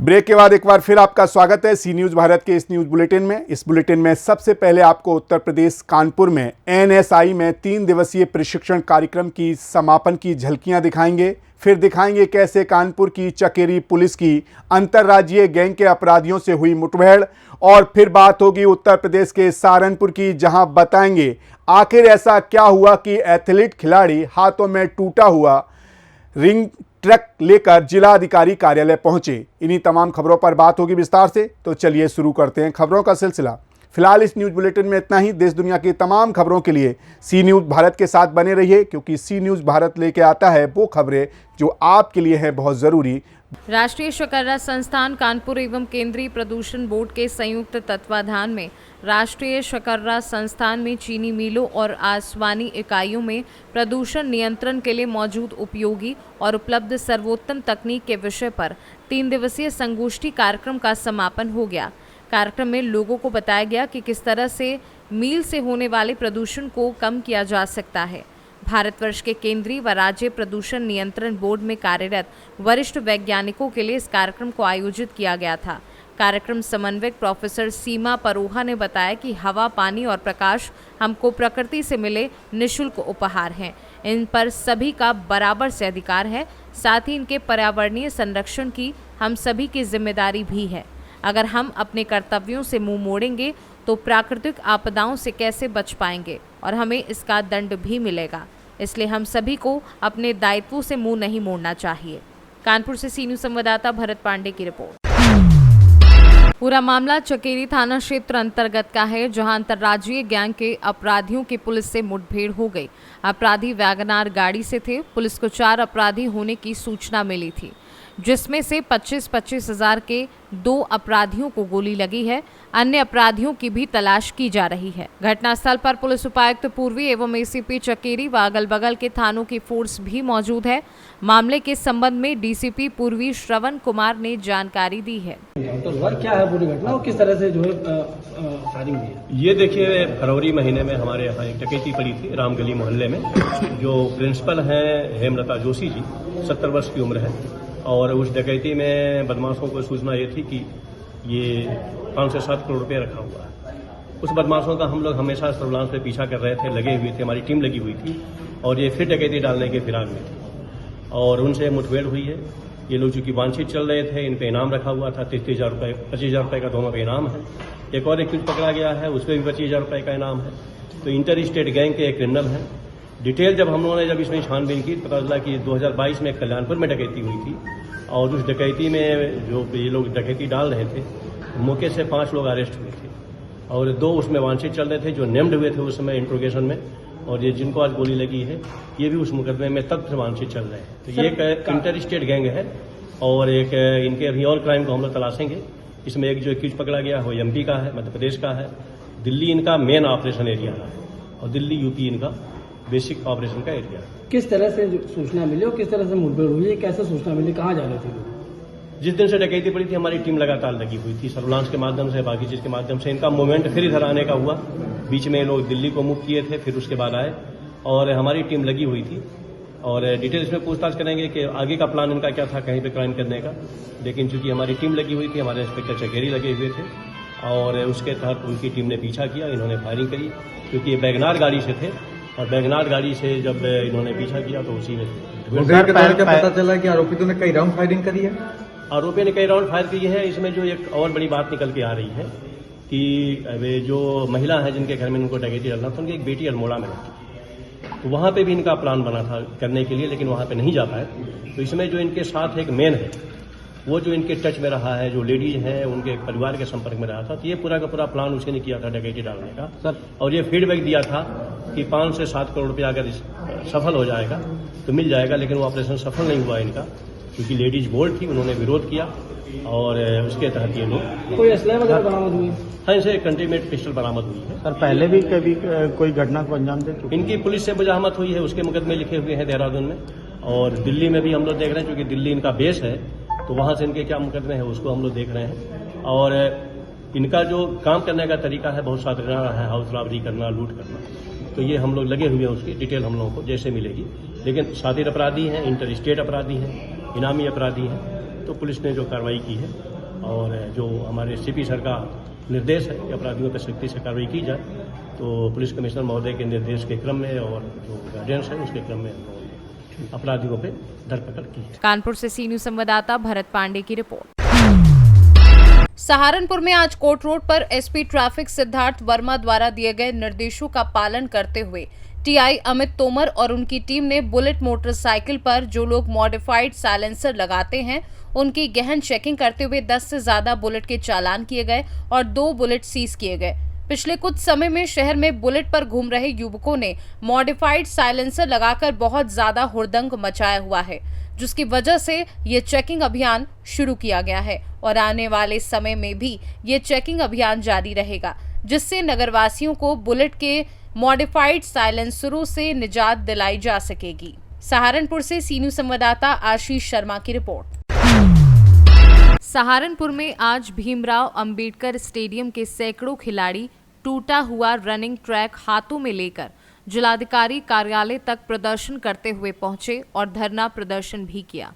Break के बाद एक बार फिर आपका स्वागत है सी न्यूज भारत के इस न्यूज बुलेटिन में। इस बुलेटिन में सबसे पहले आपको उत्तर प्रदेश कानपुर में एनएसआई में 3 दिवसीय प्रशिक्षण कार्यक्रम की समापन की झलकियां दिखाएंगे। फिर दिखाएंगे कैसे कानपुर की चकेरी पुलिस की अंतर्राज्यीय गैंग के अपराधियों से हुई मुठभेड़, और फिर बात होगी उत्तर प्रदेश के सहारनपुर की, जहां बताएंगे आखिर ऐसा क्या हुआ कि एथलीट खिलाड़ी हाथों में टूटा हुआ रिंग ट्रक लेकर जिला अधिकारी कार्यालय पहुंचे। इन्हीं तमाम खबरों पर बात होगी विस्तार से, तो चलिए शुरू करते हैं खबरों का सिलसिला। फिलहाल इस न्यूज बुलेटिन में इतना ही। देश दुनिया की तमाम खबरों के लिए सी न्यूज भारत के साथ बने रहिए, क्योंकि सी न्यूज भारत लेके आता है वो खबरें जो आपके लिए है बहुत जरूरी। राष्ट्रीय शकर्रा संस्थान कानपुर एवं केंद्रीय प्रदूषण बोर्ड के संयुक्त तत्वाधान में राष्ट्रीय शकर्रा संस्थान में चीनी मिलों और आसवानी इकाइयों में प्रदूषण नियंत्रण के लिए मौजूद उपयोगी और उपलब्ध सर्वोत्तम तकनीक के विषय पर 3 दिवसीय संगोष्ठी कार्यक्रम का समापन हो गया। कार्यक्रम में लोगों को बताया गया कि किस तरह से मील से होने वाले प्रदूषण को कम किया जा सकता है। भारतवर्ष के केंद्रीय व राज्य प्रदूषण नियंत्रण बोर्ड में कार्यरत वरिष्ठ वैज्ञानिकों के लिए इस कार्यक्रम को आयोजित किया गया था। कार्यक्रम समन्वयक प्रोफेसर सीमा परोहा ने बताया कि हवा, पानी और प्रकाश हमको प्रकृति से मिले निःशुल्क उपहार हैं। इन पर सभी का बराबर से अधिकार है। साथ ही इनके पर्यावरणीय संरक्षण की हम सभी की जिम्मेदारी भी है। अगर हम अपने कर्तव्यों से मुंह मोड़ेंगे तो प्राकृतिक आपदाओं से कैसे बच पाएंगे, और हमें इसका दंड भी मिलेगा। इसलिए हम सभी को अपने दायित्वों से मुंह नहीं मोड़ना चाहिए। कानपुर से सी न्यूज संवाददाता भरत पांडे की रिपोर्ट। पूरा मामला चकेरी थाना क्षेत्र अंतर्गत का है, जहां अंतर्राज्यीय गैंग के अपराधियों की पुलिस से मुठभेड़ हो गई। अपराधी वैगनार गाड़ी से थे। पुलिस को 4 अपराधी होने की सूचना मिली थी, जिसमें से 25-25 हजार के 2 अपराधियों को गोली लगी है। अन्य अपराधियों की भी तलाश की जा रही है। घटनास्थल पर पुलिस उपायुक्त पूर्वी एवं एसीपी चकेरी व अगल बगल के थानों की फोर्स भी मौजूद है। मामले के संबंध में डीसीपी पूर्वी श्रवण कुमार ने जानकारी दी है। तो क्या है पूरी घटना और किस तरह से जो है फायरिंग हुई है? ये देखिए, फरवरी महीने में हमारे यहाँ एक डकैती पड़ी थी रामगली मोहल्ले में। जो प्रिंसिपल हैं हेमलता जोशी जी, 70 वर्ष की उम्र है, और उस डकैती में बदमाशों को सूचना ये थी कि ये 5 से 7 करोड़ रुपये रखा हुआ है। उस बदमाशों का हम लोग हमेशा सर्विलांस पे पीछा कर रहे थे, लगे हुए थे, हमारी टीम लगी हुई थी, और ये फिर डकैती डालने के फिराक में थी, और उनसे मुठभेड़ हुई है। ये लोग चूंकि वांछित चल रहे थे, इन पे इनाम रखा हुआ था 33,000 रुपये, 25,000 रुपये का दोनों पे इनाम है। एक और एक्यूज पकड़ा गया है, उस पर भी 25,000 रुपये का इनाम है। तो इंटर स्टेट गैंग के एक क्रिमिनल है। डिटेल जब हम लोगों ने जब इसमें छानबीन की, पता चला कि 2022 में कल्याणपुर में डकैती हुई थी, और उस डकैती में जो ये लोग डकैती डाल रहे थे, मौके से 5 लोग अरेस्ट हुए थे, और 2 उसमें वांछित चल रहे थे, जो नेम्ड हुए थे उस समय इंट्रोगेशन में, और ये जिनको आज गोली लगी है ये भी उस मुकदमे में तथ्य वांछित चल रहे हैं। तो ये एक इंटर स्टेट गैंग है, और एक इनके अभी और क्राइम को हम लोग तलाशेंगे। इसमें एक जो एक्यूज पकड़ा गया वो एमपी का है, मध्य प्रदेश का है। दिल्ली इनका मेन ऑपरेशन एरिया है, और दिल्ली यूपी इनका बेसिक ऑपरेशन का एरिया है। किस तरह से सूचना मिली और किस तरह से मुठभेड़ हुई है? कैसे सूचना मिली? कहाँ जा रहे थे लोग? जिस दिन से डकैती पड़ी थी हमारी टीम लगातार लगी हुई थी, सर्विलांस के माध्यम से, बाकी चीज के माध्यम से। इनका मूवमेंट फिर इधर आने का हुआ, बीच में लोग दिल्ली को मूव किए थे, फिर उसके बाद आए, और हमारी टीम लगी हुई थी। और डिटेल्स में पूछताछ करेंगे कि आगे का प्लान इनका क्या था कहीं पे क्राइम करने का। लेकिन चूंकि हमारी टीम लगी हुई थी, हमारे इंस्पेक्टर चकेरी लगे हुए थे, और उसके तहत उनकी टीम ने पीछा किया। इन्होंने फायरिंग करी, क्योंकि ये वैगनार गाड़ी से थे, और वैगनार गाड़ी से जब इन्होंने पीछा किया तो उसी में पता चला कि आरोपितों ने कई राउंड फायरिंग करी है। आरोपी ने कई राउंड फायर की है। इसमें जो एक और बड़ी बात निकल के आ रही है कि वे जो महिला है जिनके घर में उनको डकैती डालना था, उनकी एक बेटी अल्मोड़ा में रहती है, तो वहां पे भी इनका प्लान बना था करने के लिए, लेकिन वहां पे नहीं जा पाए। तो इसमें जो इनके साथ एक मेन है, वो जो इनके टच में रहा है, जो लेडीज है उनके परिवार के संपर्क में रहा था, तो ये पूरा का पूरा प्लान उसी ने किया था डकैती डालने का सर। और ये फीडबैक दिया था कि 5 से 7 करोड़ रुपया अगर सफल हो जाएगा तो मिल जाएगा, लेकिन वो ऑपरेशन सफल नहीं हुआ इनका, क्योंकि लेडीज बोल्ड थी, उन्होंने विरोध किया, और उसके तहत ये लोग। कोई असलहा वगैरह बरामद हुई? हाँ, इनसे एक कंटीमेट पिस्टल बरामद हुई है। सर पहले भी कभी कोई घटना को अंजाम दे चुके? इनकी पुलिस से मुजाहमत हुई है, उसके मुकदमे लिखे हुए हैं देहरादून में, और दिल्ली में भी हम लोग देख रहे हैं, क्योंकि दिल्ली इनका बेस है, तो वहां से इनके क्या मुकदमे हैं उसको हम लोग देख रहे हैं। और इनका जो काम करने का तरीका है बहुत साधारण है, हाउस रॉबरी करना, लूट करना, तो ये हम लोग लगे हुए हैं। उसकी डिटेल हम लोगों को जैसे मिलेगी, लेकिन शातिर अपराधी हैं, इंटर स्टेट अपराधी हैं, इनामी अपराधी हैं, तो पुलिस ने जो कार्रवाई की है और जो हमारे सीपी सर का निर्देश है कि अपराधियों पर सख्ती से कार्रवाई की जाए, तो पुलिस कमिश्नर महोदय के निर्देश के क्रम में और जो गाइडेंस है उसके क्रम में अपराधियों पे धरपकड़ की है। कानपुर से सी न्यूज संवाददाता भरत पांडे की रिपोर्ट। सहारनपुर में आज कोर्ट रोड पर एसपी ट्रैफिक सिद्धार्थ वर्मा द्वारा दिए गए निर्देशों का पालन करते हुए टीआई अमित तोमर और उनकी टीम ने बुलेट मोटरसाइकिल पर जो लोग मॉडिफाइड साइलेंसर लगाते हैं उनकी गहन चेकिंग करते हुए 10 से ज्यादा बुलेट के चालान किए गए और 2 बुलेट सीज किए गए। पिछले कुछ समय में शहर में बुलेट पर घूम रहे युवकों ने मॉडिफाइड साइलेंसर लगाकर बहुत ज्यादा हुड़दंग मचाया हुआ है, जिसकी वजह से ये चेकिंग अभियान शुरू किया गया है और आने वाले समय में भी ये चेकिंग अभियान जारी रहेगा, जिससे नगरवासियों को बुलेट के मॉडिफाइड साइलेंसरों से निजात दिलाई जा सकेगी। सहारनपुर से सी न्यूज संवाददाता आशीष शर्मा की रिपोर्ट। सहारनपुर में आज भीमराव अंबेडकर स्टेडियम के सैकड़ों खिलाड़ी टूटा हुआ रनिंग ट्रैक हाथों में लेकर जिलाधिकारी कार्यालय तक प्रदर्शन करते हुए पहुंचे और धरना प्रदर्शन भी किया।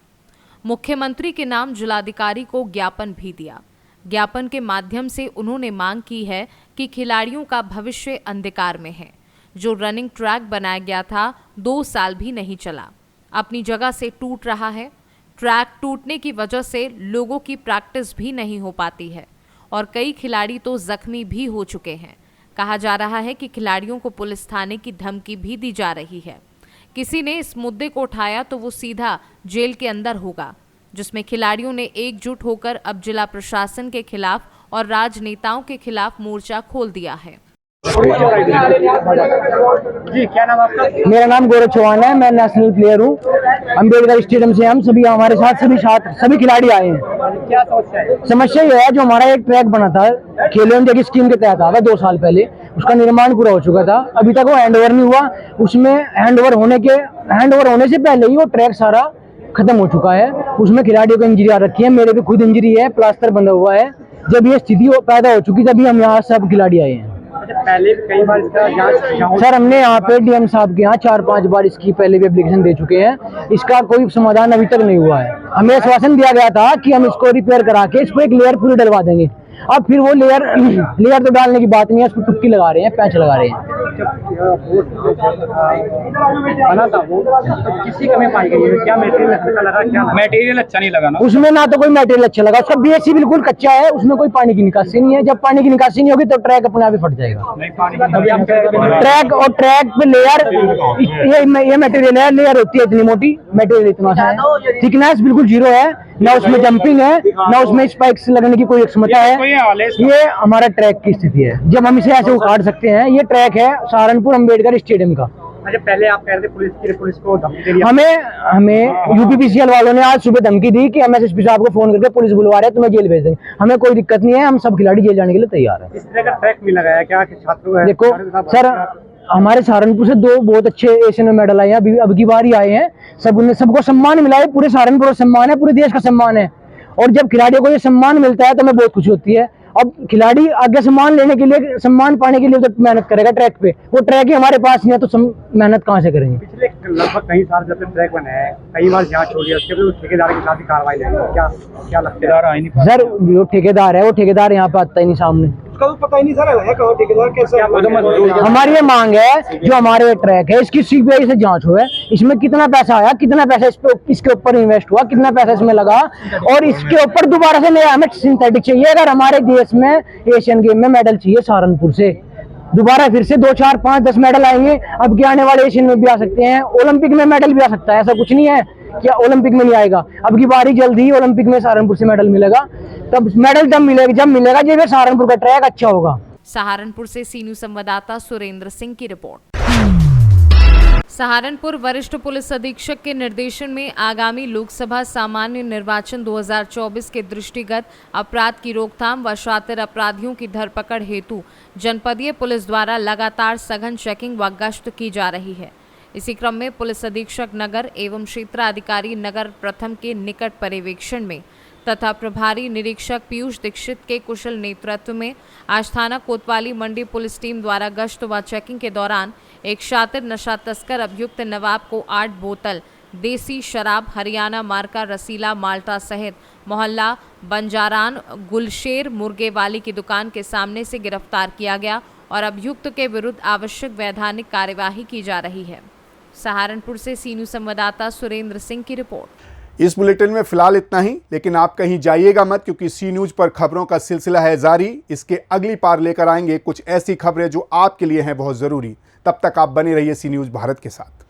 मुख्यमंत्री के नाम जिलाधिकारी को ज्ञापन भी दिया। ज्ञापन के माध्यम से उन्होंने मांग की है कि खिलाड़ियों का भविष्य अंधकार में है। जो रनिंग ट्रैक बनाया गया था 2 साल भी नहीं चला, अपनी जगह से टूट रहा है। ट्रैक टूटने की वजह से लोगों की प्रैक्टिस भी नहीं हो पाती है और कई खिलाड़ी तो जख्मी भी हो चुके हैं। कहा जा रहा है कि खिलाड़ियों को पुलिस थाने की धमकी भी दी जा रही है। किसी ने इस मुद्दे को उठाया तो वो सीधा जेल के अंदर होगा, जिसमें खिलाड़ियों ने एकजुट होकर अब जिला प्रशासन के खिलाफ और राजनेताओं के खिलाफ मोर्चा खोल दिया है। जी, क्या नाम आपका? मेरा नाम गौरव चौहान है, मैं नेशनल प्लेयर हूँ। अंबेडकर स्टेडियम से हम सभी हमारे साथ सभी खिलाड़ी आए हैं। क्या समस्या है? समस्या ये है, जो हमारा एक ट्रैक बना था खेलो इंडिया की स्कीम के तहत आता 2 साल पहले, उसका निर्माण पूरा हो चुका था, अभी तक वो हैंडओवर नहीं हुआ। उसमें हैंडओवर होने से पहले ही वो ट्रैक सारा खत्म हो चुका है। उसमें खिलाड़ियों को इंजरी आ रखी है, मेरे भी खुद इंजरी है, प्लास्टर बंधा हुआ है। जब ये स्थिति पैदा हो चुकी तभी हम यहाँ सब खिलाड़ी आए हैं। पहले भी कई बार इसका जांच सर, हमने यहाँ पे डीएम साहब के यहाँ 4-5 बार इसकी पहले भी एप्लीकेशन दे चुके हैं। इसका कोई समाधान अभी तक नहीं हुआ है। हमें आश्वासन दिया गया था कि हम इसको रिपेयर करा के इस पर एक लेयर पूरी डलवा देंगे। अब फिर वो लेयर तो डालने की बात नहीं है, उस पर टुक्की लगा रहे हैं, पैच लगा रहे हैं। बना था वो तो किसी कमी पाई गई है? क्या मटेरियल अच्छा लगा? क्या मटेरियल अच्छा नहीं लगा ना? उसमें ना तो कोई मटेरियल अच्छा लगा, उसका बीएससी बिल्कुल कच्चा है, उसमें कोई पानी की निकासी नहीं है। जब पानी की निकासी नहीं होगी तो ट्रैक अपने आप ही फट जाएगा। ट्रैक और ट्रैक पे लेयर, ये मटेरियल है, लेयर होती है इतनी मोटी, मटेरियल इतना सा है, थिकनेस बिल्कुल 0 है, ना उसमें जंपिंग है, ना उसमें स्पाइक्स लगने की कोई क्षमता है। ये हमारा ट्रैक की स्थिति है। जब हम इसे ऐसे उखाड़ सकते हैं, ये ट्रैक है सहारनपुर अंबेडकर स्टेडियम का। अच्छा, पहले आप कह रहे थे पुलिस को धमकी दे रही है। हमें यूपीपीसीएल वालों ने आज सुबह धमकी दी कि एमएसएसपी साहब को फोन करके पुलिस बुलवा रहे हैं, तुम्हें जेल भेज देंगे। हमें कोई दिक्कत नहीं है, हम सब खिलाड़ी जेल जाने के लिए तैयार है। इस तरह का ट्रैक भी लगाया क्या छात्रों? देखो सर, हमारे सहारनपुर से 2 बहुत अच्छे एशियन में मेडल आए हैं, अब की बार ही आए हैं। सबको सम्मान मिला है, पूरे सहारनपुर का सम्मान है, पूरे देश का सम्मान है। और जब खिलाड़ियों को ये सम्मान मिलता है तो हमें बहुत खुशी होती है। अब खिलाड़ी आगे सम्मान लेने के लिए, सम्मान पाने के लिए तो मेहनत करेगा ट्रैक पे। वो ट्रैक ही हमारे पास नहीं है तो मेहनत कहाँ से करेंगे? पिछले लगभग कई साल जब से ट्रैक बना है, कई बार जांच हो गई, उसके बाद ठेकेदार के साथ ही कार्रवाई लेंगे। क्या लगता है? सर, जो ठेकेदार है वो ठेकेदार यहाँ पे आता ही नहीं सामने। उसका तो पता ही नहीं सर है कहाँ ठेकेदार कैसे। हमारी ये मांग है, जो हमारे ट्रैक है इसकी सीबीआई से जांच हो, इसमें कितना पैसा आया, कितना पैसा इसके ऊपर इन्वेस्ट हुआ, कितना पैसा इसमें लगा, और इसके ऊपर दोबारा से नया हमें सिंथेटिक चाहिए। अगर हमारे देश में एशियन गेम में मेडल चाहिए सहारनपुर से, दोबारा फिर से 2, 4, 5, 10 मेडल आएंगे। अब के आने वाले एशियन में भी आ सकते हैं, ओलंपिक में मेडल भी आ सकता है, ऐसा कुछ नहीं है क्या ओलंपिक में नहीं आएगा। अब की बारी जल्द ही ओलंपिक में सहारनपुर से मेडल मिलेगा। तब मेडल जब मिलेगा जब सहारनपुर का ट्रैक अच्छा होगा। सहारनपुर से सी न्यूज संवाददाता सुरेंद्र सिंह की रिपोर्ट। सहारनपुर वरिष्ठ पुलिस अधीक्षक के निर्देशन में आगामी लोकसभा सामान्य निर्वाचन 2024 के दृष्टिगत अपराध की रोकथाम व शातिर अपराधियों की धरपकड़ हेतु जनपदीय पुलिस द्वारा लगातार सघन चेकिंग व गश्त की जा रही है। इसी क्रम में पुलिस अधीक्षक नगर एवं क्षेत्राधिकारी नगर प्रथम के निकट पर्यवेक्षण में तथा प्रभारी निरीक्षक पीयूष दीक्षित के कुशल नेतृत्व में आज थाना कोतवाली मंडी पुलिस टीम द्वारा गश्त व चेकिंग के दौरान एक शातिर नशा तस्कर अभियुक्त नवाब को 8 बोतल देसी शराब हरियाणा मार्का रसीला माल्टा सहित मोहल्ला बंजारान गुलशेर मुर्गे वाली की दुकान के सामने से गिरफ्तार किया गया और अभियुक्त के विरुद्ध आवश्यक वैधानिक कार्यवाही की जा रही है। सहारनपुर से सी न्यूज़ संवाददाता सुरेंद्र सिंह की रिपोर्ट। इस बुलेटिन में फिलहाल इतना ही, लेकिन आप कहीं जाइएगा मत, क्योंकि सी न्यूज पर खबरों का सिलसिला है जारी। इसके अगली पार लेकर आएंगे कुछ ऐसी खबरें जो आपके लिए हैं बहुत जरूरी। तब तक आप बने रहिए सी न्यूज भारत के साथ।